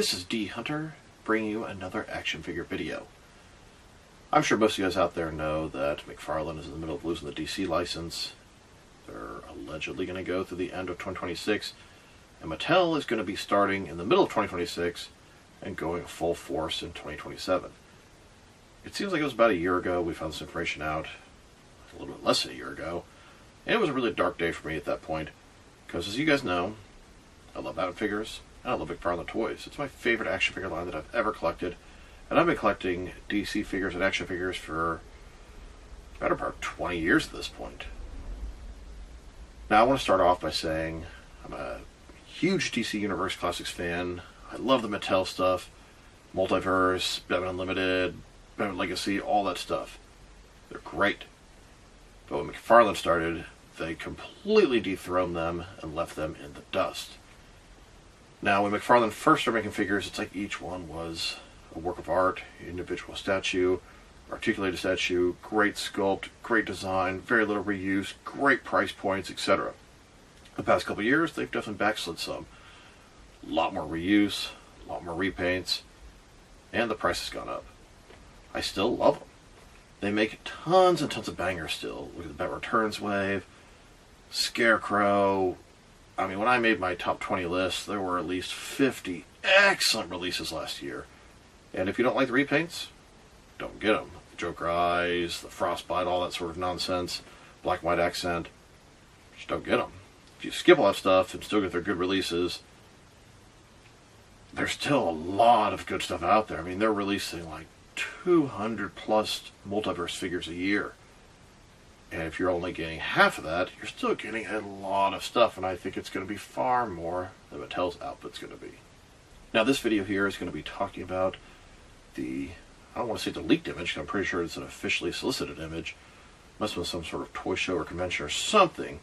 This is dHunter, bringing you another action figure video. I'm sure most of you guys out there know that McFarlane is in the middle of losing the DC license. They're allegedly going to go through the end of 2026, and Mattel is going to be starting in the middle of 2026 and going full force in 2027. It seems like it was about a year ago we found this information out, a little bit less than a year ago, and it was a really dark day for me at that point, because as you guys know, I love action figures, and I love McFarlane toys. It's my favorite action figure line that I've ever collected, and I've been collecting DC figures and action figures for the better part of 20 years at this point. Now I want to start off by saying I'm a huge DC Universe Classics fan. I love the Mattel stuff, Multiverse, Batman Unlimited, Batman Legacy, all that stuff. They're great. But when McFarlane started, they completely dethroned them and left them in the dust. Now, when McFarlane first started making figures, it's like each one was a work of art, individual statue, articulated statue, great sculpt, great design, very little reuse, great price points, etc. The past couple of years, they've definitely backslid some. A lot more reuse, a lot more repaints, and the price has gone up. I still love them. They make tons and tons of bangers still. Look at the Batman Returns wave, Scarecrow. I mean, when I made my top 20 list, there were at least 50 excellent releases last year. And if you don't like the repaints, don't get them. The Joker eyes, the Frostbite, all that sort of nonsense, black and white accent, just don't get them. If you skip all that stuff and still get their good releases, there's still a lot of good stuff out there. I mean, they're releasing like 200 plus Multiverse figures a year. And if you're only getting half of that, you're still getting a lot of stuff, and I think it's going to be far more than Mattel's output's going to be. Now, this video here is going to be talking about I don't want to say the leaked image, because I'm pretty sure it's an officially solicited image. Must have been some sort of toy show or convention or something.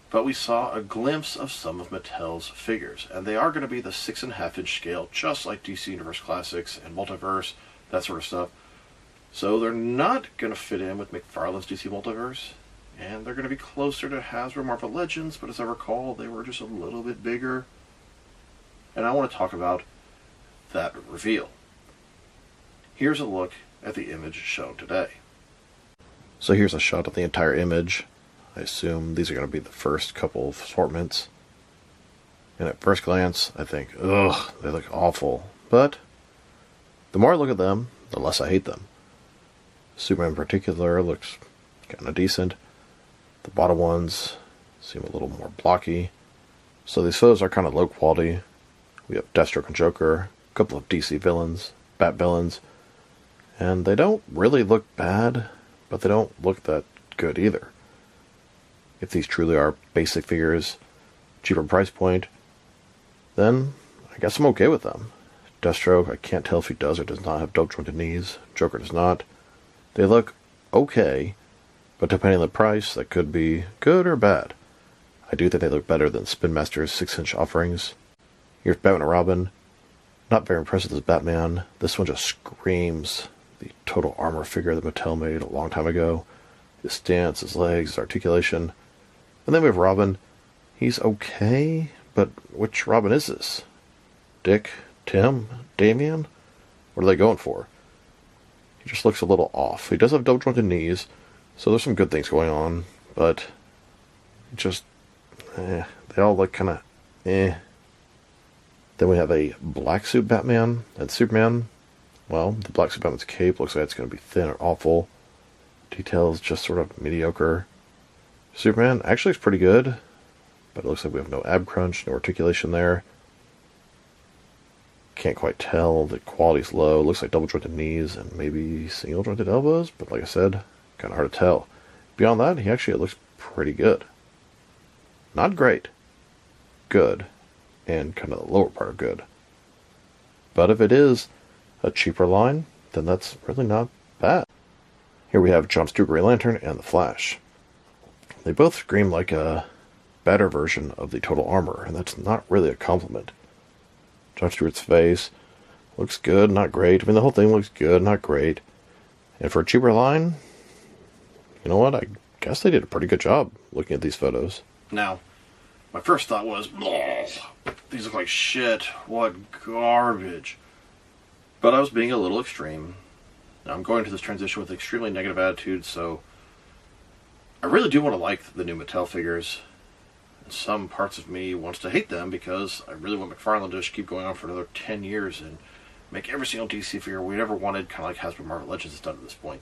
But we saw a glimpse of some of Mattel's figures, and they are going to be the 6.5-inch scale, just like DC Universe Classics and Multiverse, that sort of stuff. So they're not going to fit in with McFarlane's DC Multiverse, and they're going to be closer to Hasbro Marvel Legends, but as I recall, they were just a little bit bigger. And I want to talk about that reveal. Here's a look at the image shown today. So here's a shot of the entire image. I assume these are going to be the first couple of assortments. And at first glance, I think, ugh, they look awful. But the more I look at them, the less I hate them. Superman in particular looks kind of decent. The bottom ones seem a little more blocky. So these photos are kind of low quality. We have Deathstroke and Joker, a couple of DC villains, Bat villains, and they don't really look bad, but they don't look that good either. If these truly are basic figures, cheaper price point, then I guess I'm okay with them. Deathstroke, I can't tell if he does or does not have dope jointed knees. Joker does not. They look okay, but depending on the price, that could be good or bad. I do think they look better than Spin Master's 6-inch offerings. Here's Batman and Robin. Not very impressive as Batman. This one just screams the total armor figure that Mattel made a long time ago. His stance, his legs, his articulation. And then we have Robin. He's okay, but which Robin is this? Dick? Tim? Damian? What are they going for? He just looks a little off. He does have dope jointed knees, so there's some good things going on, but just, they all look kind of, Then we have a black suit Batman and Superman. Well, the black suit Batman's cape looks like it's going to be thin or awful. Details just sort of mediocre. Superman actually looks pretty good, but it looks like we have no ab crunch, no articulation there. Can't quite tell. The quality's low. Looks like double jointed knees and maybe single jointed elbows, but like I said, kind of hard to tell. Beyond that, he actually looks pretty good. Not great. Good. And kind of the lower part of good. But if it is a cheaper line, then that's really not bad. Here we have John Stewart Green Lantern and the Flash. They both scream like a better version of the Total Armor, and that's not really a compliment. John Stewart's face looks good, not great. I mean, the whole thing looks good, not great. And for a cheaper line, you know what? I guess they did a pretty good job looking at these photos. Now, My first thought was, these look like shit. What garbage. But I was being a little extreme. Now, I'm going to this transition with an extremely negative attitude, so I really do want to like the new Mattel figures. And some parts of me wants to hate them because I really want McFarlane to just keep going on for another 10 years and make every single DC figure we ever wanted, kind of like Hasbro Marvel Legends has done at this point.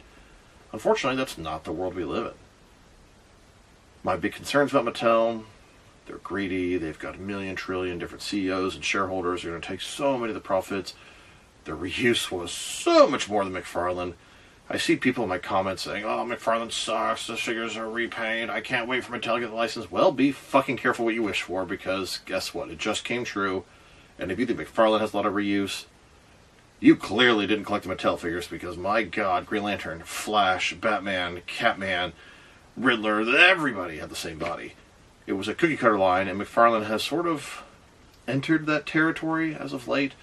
Unfortunately, that's not the world we live in. My big concerns about Mattel: they're greedy, they've got a million trillion different CEOs and shareholders, they're going to take so many of the profits. Their reuse was so much more than McFarlane. I see people in my comments saying, oh, McFarlane sucks, the figures are repaint, I can't wait for Mattel to get the license. Well, be fucking careful what you wish for, because guess what? It just came true. And if you think McFarlane has a lot of reuse, you clearly didn't collect the Mattel figures, because my god, Green Lantern, Flash, Batman, Catman, Riddler, everybody had the same body. It was a cookie cutter line, and McFarlane has sort of entered that territory as of late,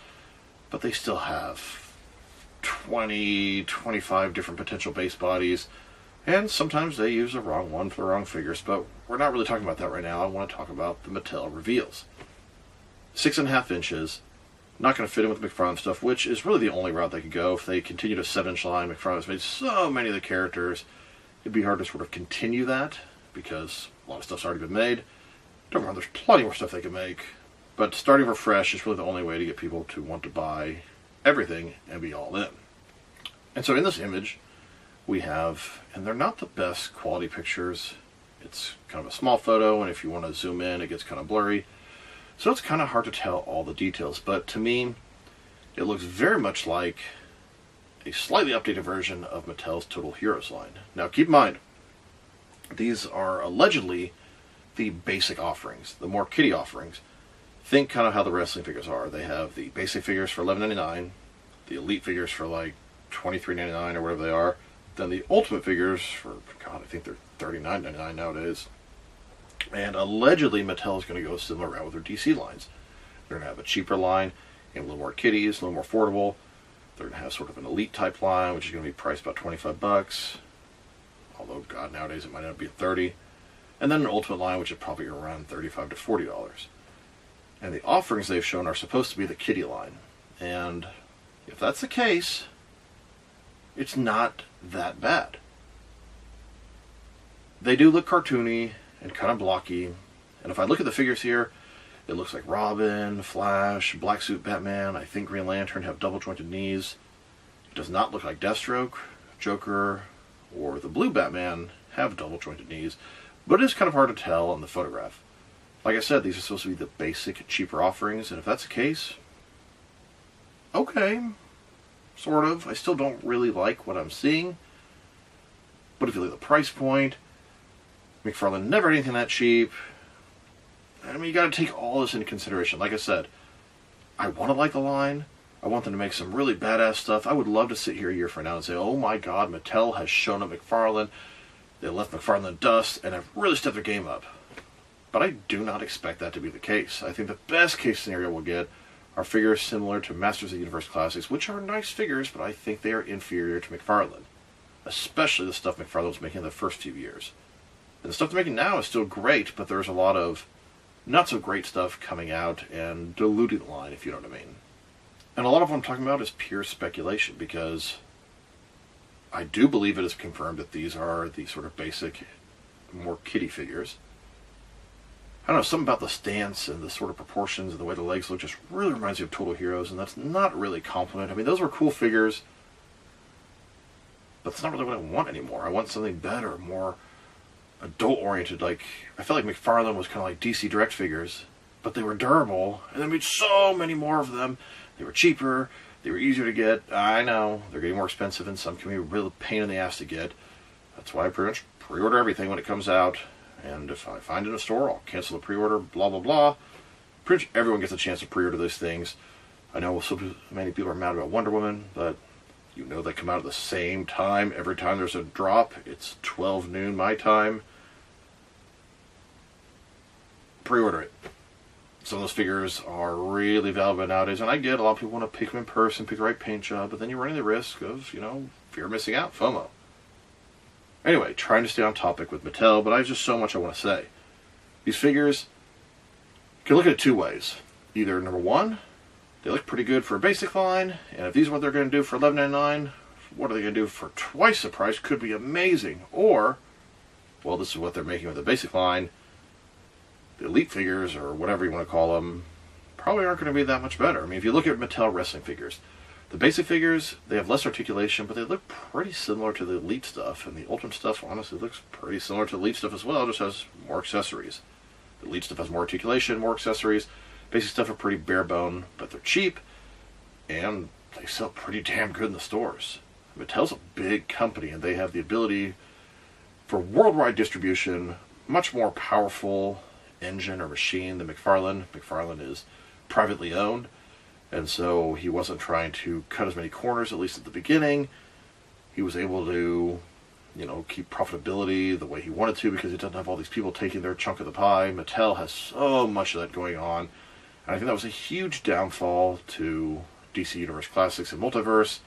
but they still have 20, 25 different potential base bodies, and sometimes they use the wrong one for the wrong figures, but we're not really talking about that right now. I want to talk about the Mattel reveals. 6.5 inches, not going to fit in with McFarlane stuff, which is really the only route they could go. If they continue to 7-inch line, McFarlane's made so many of the characters, it'd be hard to sort of continue that, because a lot of stuff's already been made. Don't worry, there's plenty more stuff they can make. But starting over fresh is really the only way to get people to want to buy everything and be all in. And so in this image, we have, and they're not the best quality pictures. It's kind of a small photo, and if you want to zoom in, it gets kind of blurry. So it's kind of hard to tell all the details. But to me, it looks very much like a slightly updated version of Mattel's Total Heroes line. Now keep in mind, these are allegedly the basic offerings, the more kiddie offerings. Think kind of how the wrestling figures are. They have the basic figures for $11.99, the elite figures for like $23.99 or whatever they are, then the ultimate figures for, God, I think they're $39.99 nowadays. And allegedly Mattel is going to go a similar route with their DC lines. They're going to have a cheaper line, and a little more kiddies, a little more affordable. They're going to have sort of an elite type line, which is going to be priced about $25. Although, God, nowadays it might not be $30. And then an ultimate line, which is probably around $35 to $40. And the offerings they've shown are supposed to be the kiddie line. And if that's the case, it's not that bad. They do look cartoony and kind of blocky. And if I look at the figures here, it looks like Robin, Flash, Black Suit Batman, I think Green Lantern have double jointed knees. It does not look like Deathstroke, Joker, or the Blue Batman have double jointed knees. But it is kind of hard to tell on the photograph. Like I said, these are supposed to be the basic, cheaper offerings, and if that's the case, okay, sort of. I still don't really like what I'm seeing, but if you look at the price point, McFarlane never had anything that cheap. I mean, you got to take all this into consideration. Like I said, I want to like the line. I want them to make some really badass stuff. I would love to sit here a year from now and say, oh my god, Mattel has shown up McFarlane. They left McFarlane in the dust and have really stepped their game up. But I do not expect that to be the case. I think the best case scenario we'll get are figures similar to Masters of the Universe Classics, which are nice figures, but I think they are inferior to McFarlane. Especially the stuff McFarlane was making in the first few years. And the stuff they're making now is still great, but there's a lot of not so great stuff coming out and diluting the line, if you know what I mean. And a lot of what I'm talking about is pure speculation, because I do believe it is confirmed that these are the sort of basic, more kiddie figures. I don't know, something about the stance and the sort of proportions and the way the legs look just really reminds me of Total Heroes, and that's not really a compliment. I mean, those were cool figures, but that's not really what I want anymore. I want something better, more adult-oriented. Like, I felt like McFarlane was kind of like DC Direct figures, but they were durable, and they made so many more of them. They were cheaper, they were easier to get. I know, they're getting more expensive, and some can be a real pain in the ass to get. That's why I pretty much pre-order everything when it comes out. And if I find it in a store, I'll cancel the pre-order, blah, blah, blah. Pretty much everyone gets a chance to pre-order those things. I know so many people are mad about Wonder Woman, but you know they come out at the same time. Every time there's a drop, it's 12 noon my time. Pre-order it. Some of those figures are really valuable nowadays, and I get a lot of people want to pick them in person, pick the right paint job, but then you're running the risk of, fear of missing out, FOMO. Anyway, trying to stay on topic with Mattel, but I have just so much I want to say. These figures, can look at it two ways. Either number one, they look pretty good for a basic line, and if these are what they're going to do for $11.99, what are they going to do for twice the price? Could be amazing. Or, well, this is what they're making with the basic line. The elite figures, or whatever you want to call them, probably aren't going to be that much better. I mean, if you look at Mattel wrestling figures, the basic figures, they have less articulation, but they look pretty similar to the elite stuff. And the ultimate stuff, honestly, looks pretty similar to the elite stuff as well, just has more accessories. The elite stuff has more articulation, more accessories. Basic stuff are pretty bare bone, but they're cheap, and they sell pretty damn good in the stores. Mattel's a big company, and they have the ability for worldwide distribution, much more powerful engine or machine than McFarlane. McFarlane is privately owned, and so he wasn't trying to cut as many corners, at least at the beginning. He was able to, keep profitability the way he wanted to because he doesn't have all these people taking their chunk of the pie. Mattel has so much of that going on. And I think that was a huge downfall to DC Universe Classics and Multiverse.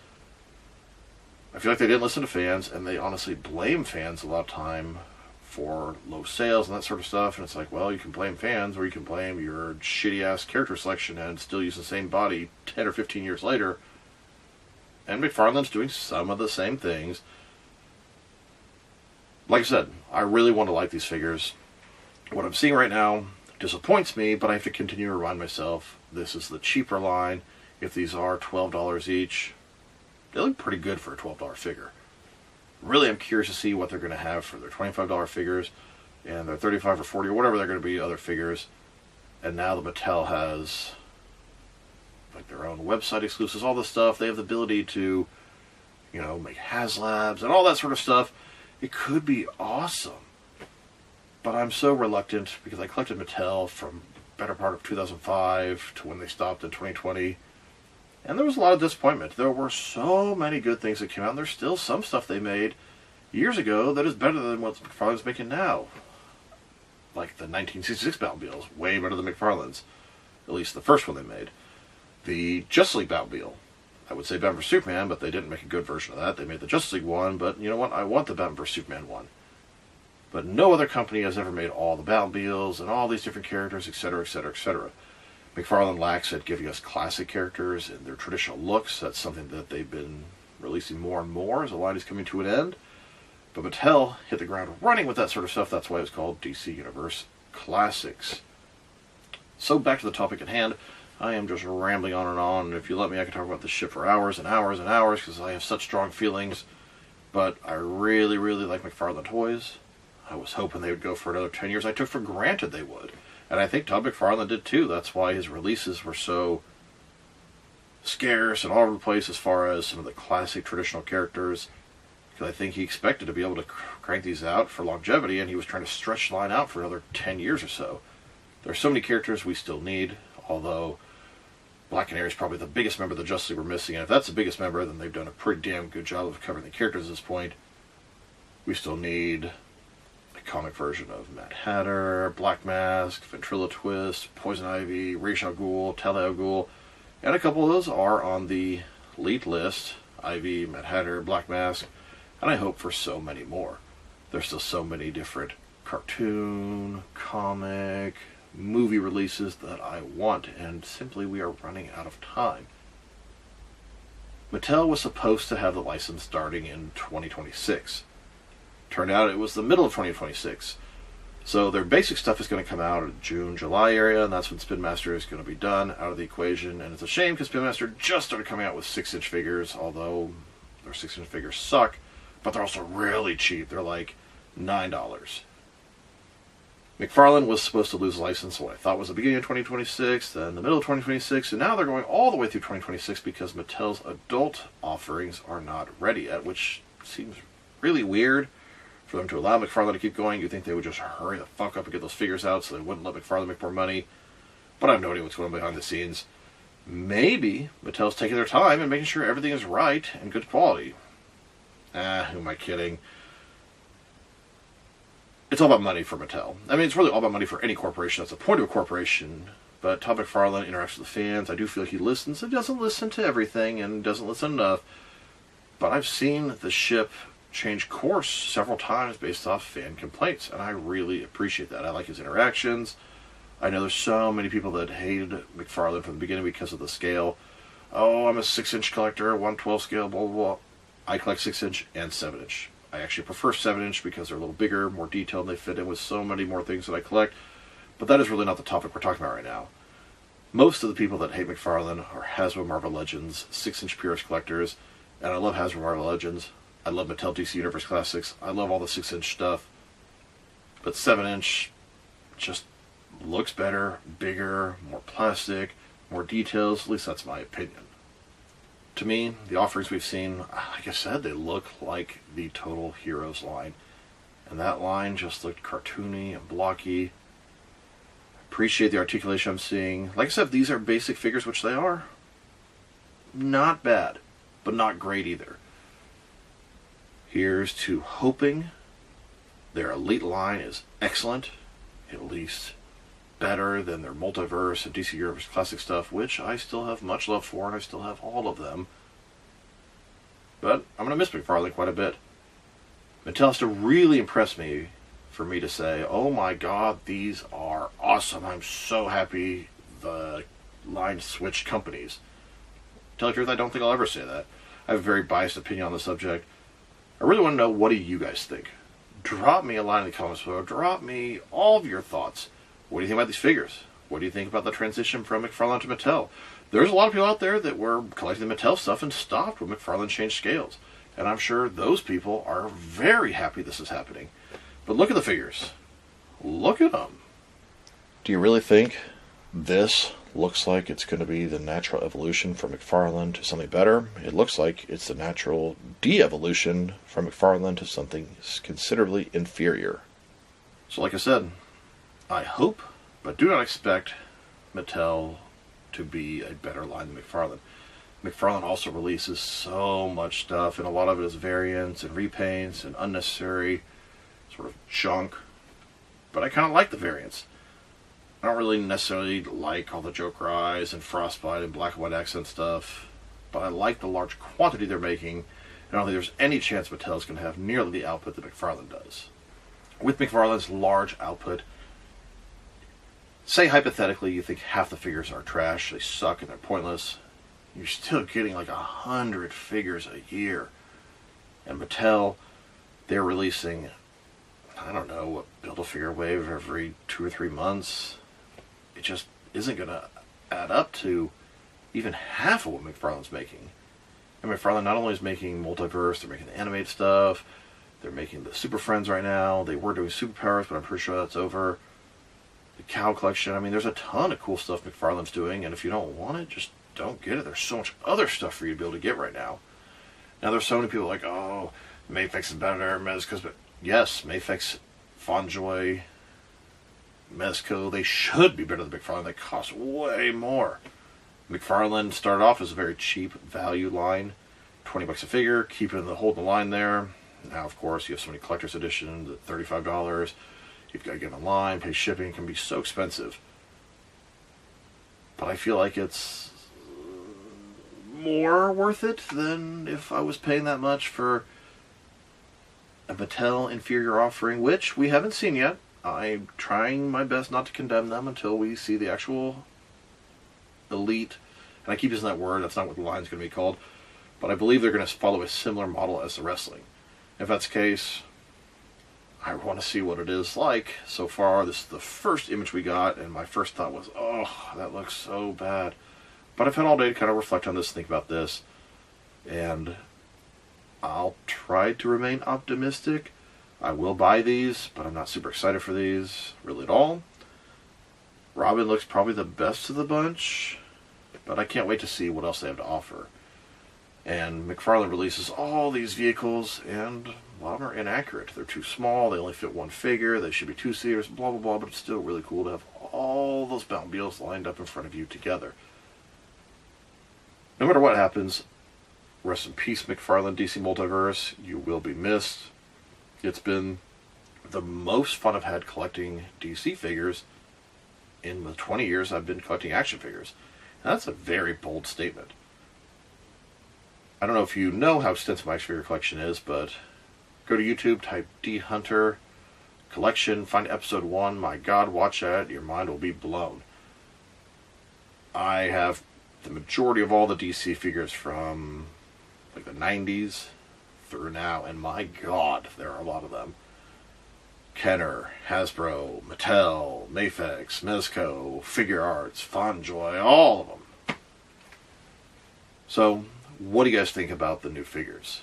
I feel like they didn't listen to fans, and they honestly blame fans a lot of time for low sales and that sort of stuff. And it's like, well, you can blame fans, or you can blame your shitty-ass character selection and still use the same body 10 or 15 years later. And McFarlane's doing some of the same things. Like I said, I really want to like these figures. What I'm seeing right now disappoints me, but I have to continue to remind myself this is the cheaper line. If these are $12 each, they look pretty good for a $12 figure. Really, I'm curious to see what they're going to have for their $25 figures and their $35 or $40 or whatever they're going to be other figures. And now that Mattel has like their own website exclusives, all this stuff, they have the ability to, make HasLabs and all that sort of stuff. It could be awesome. But I'm so reluctant because I collected Mattel from better part of 2005 to when they stopped in 2020. And there was a lot of disappointment. There were so many good things that came out, and there's still some stuff they made years ago that is better than what McFarlane's making now. Like the 1966 Batmobile is way better than McFarlane's. At least the first one they made. The Justice League Batmobile. I would say Batman vs. Superman, but they didn't make a good version of that. They made the Justice League one, but you know what? I want the Batman vs. Superman one. But no other company has ever made all the Batmobiles and all these different characters, etc., etc., etc. McFarlane lacks at giving us classic characters in their traditional looks. That's something that they've been releasing more and more as the line is coming to an end. But Mattel hit the ground running with that sort of stuff. That's why it's called DC Universe Classics. So back to the topic at hand. I am just rambling on and on. And if you let me, I can talk about this shit for hours and hours and hours because I have such strong feelings. But I really, really like McFarlane toys. I was hoping they would go for another 10 years. I took for granted they would. And I think Todd McFarlane did too. That's why his releases were so scarce and all over the place as far as some of the classic traditional characters. Because I think he expected to be able to crank these out for longevity, and he was trying to stretch the line out for another 10 years or so. There are so many characters we still need, although Black Canary is probably the biggest member of the Justice League we're missing. And if that's the biggest member, then they've done a pretty damn good job of covering the characters at this point. We still need comic version of Mad Hatter, Black Mask, Ventriloquist, Poison Ivy, Ra's al Ghul, Talia al Ghul, and a couple of those are on the elite list. Ivy, Mad Hatter, Black Mask, and I hope for so many more. There's still so many different cartoon, comic, movie releases that I want, and simply we are running out of time. Mattel was supposed to have the license starting in 2026. Turned out it was the middle of 2026. So their basic stuff is going to come out in June, July area, and that's when Spin Master is going to be done out of the equation. And it's a shame because Spin Master just started coming out with 6-inch figures, although their 6-inch figures suck, but they're also really cheap. They're like $9. McFarlane was supposed to lose license what I thought was the beginning of 2026, then the middle of 2026, and now they're going all the way through 2026 because Mattel's adult offerings are not ready yet, which seems really weird. For them to allow McFarlane to keep going, you'd think they would just hurry the fuck up and get those figures out so they wouldn't let McFarlane make more money. But I have no idea what's going on behind the scenes. Maybe Mattel's taking their time and making sure everything is right and good quality. Who am I kidding? It's all about money for Mattel. I mean, it's really all about money for any corporation. That's the point of a corporation. But Todd McFarlane interacts with the fans. I do feel he listens. He doesn't listen to everything and doesn't listen enough. But I've seen the ship change course several times based off fan complaints, and I really appreciate that. I like his interactions. I know there's so many people that hated McFarlane from the beginning because of the scale. Oh, I'm a 6-inch collector, 1/12 scale, blah, blah, blah. I collect 6-inch and 7-inch. I actually prefer 7-inch because they're a little bigger, more detailed, and they fit in with so many more things that I collect. But that is really not the topic we're talking about right now. Most of the people that hate McFarlane are Hasbro Marvel Legends 6-inch purist collectors, and I love Hasbro Marvel Legends. I love Mattel DC Universe Classics. I love all the 6-inch stuff. But 7-inch just looks better, bigger, more plastic, more details. At least that's my opinion. To me, the offerings we've seen, like I said, they look like the Total Heroes line. And that line just looked cartoony and blocky. Appreciate the articulation I'm seeing. Like I said, these are basic figures, which they are. Not bad, but not great either. Here's to hoping their Elite line is excellent, at least better than their Multiverse and DC Universe Classic stuff, which I still have much love for, and I still have all of them. But I'm going to miss McFarlane quite a bit. Mattel has to really impress me for me to say, oh my god, these are awesome. I'm so happy the line switched companies. To tell the truth, I don't think I'll ever say that. I have a very biased opinion on the subject. I really want to know, what do you guys think? Drop me a line in the comments below. Drop me all of your thoughts. What do you think about these figures? What do you think about the transition from McFarlane to Mattel? There's a lot of people out there that were collecting the Mattel stuff and stopped when McFarlane changed scales. And I'm sure those people are very happy this is happening. But look at the figures. Look at them. Do you really think this looks like it's going to be the natural evolution from McFarlane to something better? It looks like it's the natural de-evolution from McFarlane to something considerably inferior. So like I said, I hope, but do not expect Mattel to be a better line than McFarlane. McFarlane also releases so much stuff, and a lot of it is variants and repaints and unnecessary sort of junk. But I kind of like the variants. I don't really necessarily like all the Joker eyes and Frostbite and black and white accent stuff, but I like the large quantity they're making, and I don't think there's any chance Mattel's going to have nearly the output that McFarlane does. With McFarlane's large output, say hypothetically you think half the figures are trash, they suck and they're pointless, you're still getting like 100 figures a year. And Mattel, they're releasing, I don't know, a Build-A-Figure wave every 2 or 3 months. It just isn't going to add up to even half of what McFarlane's making. And McFarlane not only is making Multiverse, they're making the animated stuff, they're making the Super Friends right now, they were doing Superpowers, but I'm pretty sure that's over. The Cow Collection, I mean, there's a ton of cool stuff McFarlane's doing, and if you don't want it, just don't get it. There's so much other stuff for you to be able to get right now. Now, there's so many people like, oh, Mafex is better, Mezco's better. Yes, Mafex, Fonjoy, Mezco, they should be better than McFarlane. They cost way more. McFarlane started off as a very cheap value line, $20 a figure, keeping the holding the line there. Now, of course, you have so many collector's editions at $35. You've got to get online, pay shipping, it can be so expensive. But I feel like it's more worth it than if I was paying that much for a Mattel inferior offering, which we haven't seen yet. I'm trying my best not to condemn them until we see the actual Elite. And I keep using that word, that's not what the line's going to be called. But I believe they're going to follow a similar model as the wrestling. If that's the case, I want to see what it is like. So far, this is the first image we got, and my first thought was, oh, that looks so bad. But I've had all day to kind of reflect on this, think about this, and I'll try to remain optimistic. I will buy these, but I'm not super excited for these, really at all. Robin looks probably the best of the bunch, but I can't wait to see what else they have to offer. And McFarlane releases all these vehicles, and a lot of them are inaccurate. They're too small, they only fit one figure, they should be 2-seaters, blah, blah, blah, but it's still really cool to have all those Batmobiles lined up in front of you together. No matter what happens, rest in peace, McFarlane DC Multiverse. You will be missed. It's been the most fun I've had collecting DC figures in the 20 years I've been collecting action figures. And that's a very bold statement. I don't know if you know how extensive my action figure collection is, but go to YouTube, type dHunter, collection, find episode 1. My God, watch that. Your mind will be blown. I have the majority of all the DC figures from like the 90s through now, and my God, there are a lot of them. Kenner, Hasbro, Mattel, Mafex, Mezco, Figure Arts, FonJoy, all of them. So, what do you guys think about the new figures?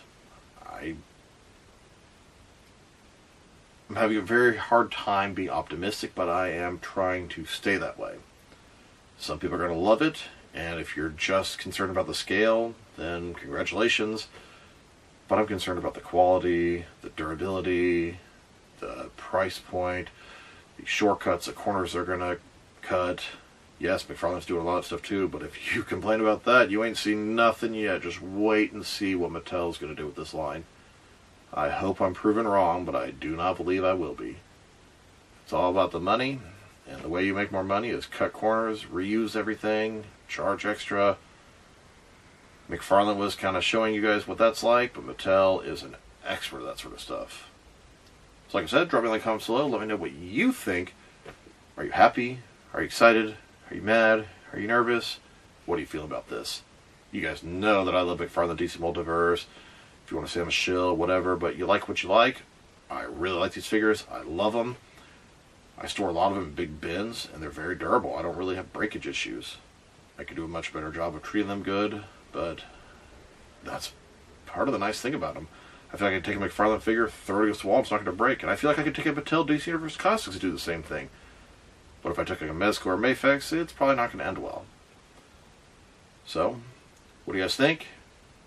I'm having a very hard time being optimistic, but I am trying to stay that way. Some people are going to love it, and if you're just concerned about the scale, then congratulations. But I'm concerned about the quality, the durability, the price point, the shortcuts, the corners they're going to cut. Yes, McFarlane's doing a lot of stuff too, but if you complain about that, you ain't seen nothing yet. Just wait and see what Mattel's going to do with this line. I hope I'm proven wrong, but I do not believe I will be. It's all about the money, and the way you make more money is cut corners, reuse everything, charge extra. McFarlane was kind of showing you guys what that's like, but Mattel is an expert at that sort of stuff. So like I said, drop me a like, comment below, let me know what you think. Are you happy? Are you excited? Are you mad? Are you nervous? What do you feel about this? You guys know that I love McFarlane DC Multiverse. If you want to say I'm a shill, whatever, but you like what you like. I really like these figures. I love them. I store a lot of them in big bins, and they're very durable. I don't really have breakage issues. I could do a much better job of treating them good, but that's part of the nice thing about them. I feel like I can take a McFarlane figure, throw it against the wall, it's not going to break. And I feel like I could take a Mattel DC Universe Classics and do the same thing. But if I took like a Mezco or Mafex, it's probably not going to end well. So, what do you guys think?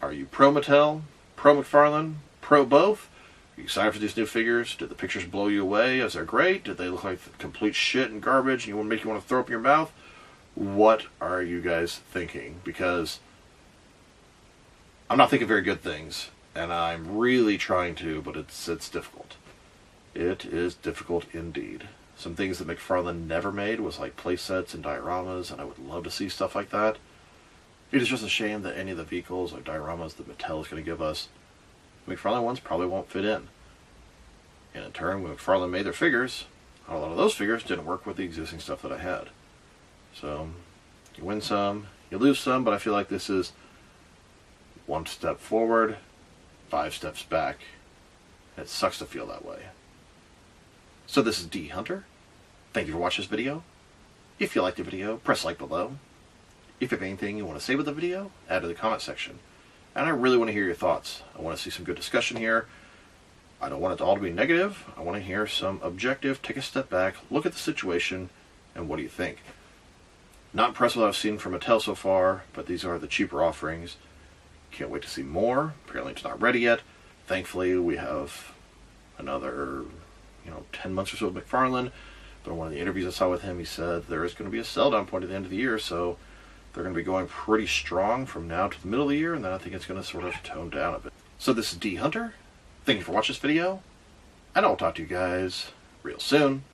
Are you pro Mattel, pro McFarlane, pro both? Are you excited for these new figures? Did the pictures blow you away? Is they great? Did they look like complete shit and garbage and make you want to throw up in your mouth? What are you guys thinking? Because I'm not thinking very good things. And I'm really trying to, but it's difficult. It is difficult indeed. Some things that McFarlane never made was like play sets and dioramas, and I would love to see stuff like that. It is just a shame that any of the vehicles or dioramas that Mattel is going to give us, McFarlane ones probably won't fit in. And in turn, when McFarlane made their figures, a lot of those figures didn't work with the existing stuff that I had. So, you win some, you lose some, but I feel like this is one step forward, 5 steps back. It sucks to feel that way. So this is dHunter. Thank you for watching this video. If you liked the video, press like below. If you have anything you want to say about the video, add to the comment section. And I really want to hear your thoughts. I want to see some good discussion here. I don't want it all to be negative. I want to hear some objective, take a step back, look at the situation, and what do you think? Not impressed with what I've seen from Mattel so far, but these are the cheaper offerings. Can't wait to see more. Apparently it's not ready yet. Thankfully we have another 10 months or so with McFarlane. But in one of the interviews I saw with him, he said there is going to be a sell down point at the end of the year, so they're going to be going pretty strong from now to the middle of the year, and then I think it's going to sort of tone down a bit. So this is dHunter. Thank you for watching this video, and I'll talk to you guys real soon.